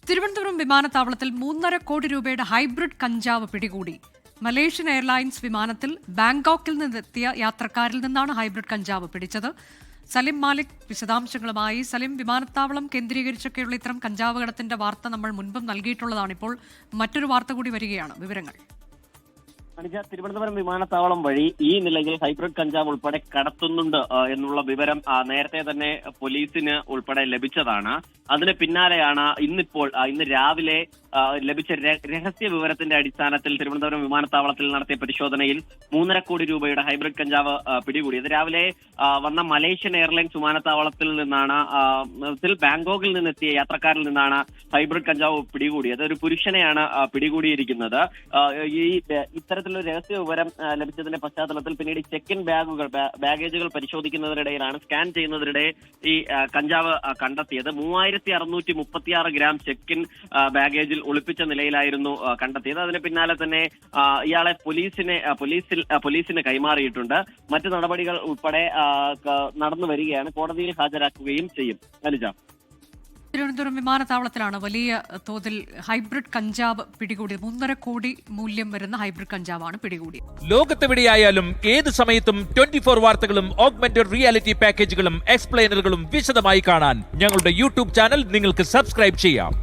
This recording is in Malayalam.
തിരുവനന്തപുരം വിമാനത്താവളത്തിൽ 3.5 കോടി രൂപയുടെ ഹൈബ്രിഡ് കഞ്ചാവ് പിടികൂടി. മലേഷ്യൻ എയർലൈൻസ് വിമാനത്തിൽ ബാങ്കോക്കിൽ നിന്നെത്തിയ യാത്രക്കാരിൽ നിന്നാണ് ഹൈബ്രിഡ് കഞ്ചാവ് പിടിച്ചത്. സലിം മാലിക് വിശദാംശങ്ങളുമായി. സലിം, വിമാനത്താവളം കേന്ദ്രീകരിച്ചൊക്കെയുള്ള ഇത്തരം കഞ്ചാവ് കടത്തിന്റെ വാർത്ത നമ്മൾ മുൻപും നൽകിയിട്ടുള്ളതാണ്. ഇപ്പോൾ മറ്റൊരു വാർത്ത കൂടി വരികയാണ്. വിവരങ്ങൾ. തിരുവനന്തപുരം വിമാനത്താവളം വഴി ഈ നിലയിൽ ഹൈബ്രിഡ് കഞ്ചാവ് ഉൾപ്പെടെ കടത്തുന്നുണ്ട് എന്നുള്ള വിവരം നേരത്തെ തന്നെ പോലീസിന് ഉൾപ്പെടെ ലഭിച്ചതാണ്. അതിന് പിന്നാലെയാണ് ഇന്ന് രാവിലെ ലഭിച്ച രഹസ്യ വിവരത്തിന്റെ അടിസ്ഥാനത്തിൽ തിരുവനന്തപുരം വിമാനത്താവളത്തിൽ നടത്തിയ പരിശോധനയിൽ 3.5 കോടി രൂപയുടെ ഹൈബ്രിഡ് കഞ്ചാവ് പിടികൂടിയത്. രാവിലെ വന്ന മലേഷ്യൻ എയർലൈൻസ് വിമാനത്താവളത്തിൽ നിന്നാണ് ബാങ്കോക്കിൽ നിന്നെത്തിയ യാത്രക്കാരിൽ നിന്നാണ് ഹൈബ്രിഡ് കഞ്ചാവ് പിടികൂടിയത്. ഒരു പുരുഷനെയാണ് പിടികൂടിയിരിക്കുന്നത്. ഇത്തരത്തിലൊരു രഹസ്യ വിവരം ലഭിച്ചതിന്റെ പശ്ചാത്തലത്തിൽ പിന്നീട് ചെക്ക് ഇൻ ബാഗേജുകൾ പരിശോധിക്കുന്നതിനിടയിലാണ്, സ്കാൻ ചെയ്യുന്നതിനിടെ ഈ കഞ്ചാവ് കണ്ടെത്തിയത്. 3636 ഗ്രാം ചെക്ക് ഇൻ ബാഗേജിൽ ഒളിപ്പിച്ച നിലയിലായിരുന്നു കണ്ടെത്തിയത്. അതിന് പിന്നാലെ തന്നെ ഇയാളെ പോലീസിന് കൈമാറിയിട്ടുണ്ട്. മറ്റു നടപടികൾ ഉൾപ്പെടെ നടന്നു വരികയാണ്. കോടതിയിൽ ഹാജരാക്കുകയും ചെയ്യും. അനുജ, തിരുവനന്തപുരം വിമാനത്താവളത്തിലാണ് വലിയ തോതിൽ ഹൈബ്രിഡ് കഞ്ചാവ് പിടികൂടിയത്. 3.5 കോടി മൂല്യം വരുന്ന ഹൈബ്രിഡ് കഞ്ചാവാണ് പിടികൂടിയത്. ലോകത്തെവിടെയായാലും ഏത് സമയത്തും 24 വാർത്തകളും ഓഗ്മെന്റഡ് റിയാലിറ്റി പാക്കേജുകളും എക്സ്പ്ലെയിനറുകളും വിശദമായി കാണാൻ ഞങ്ങളുടെ യൂട്യൂബ് ചാനൽ നിങ്ങൾക്ക് സബ്സ്ക്രൈബ് ചെയ്യാം.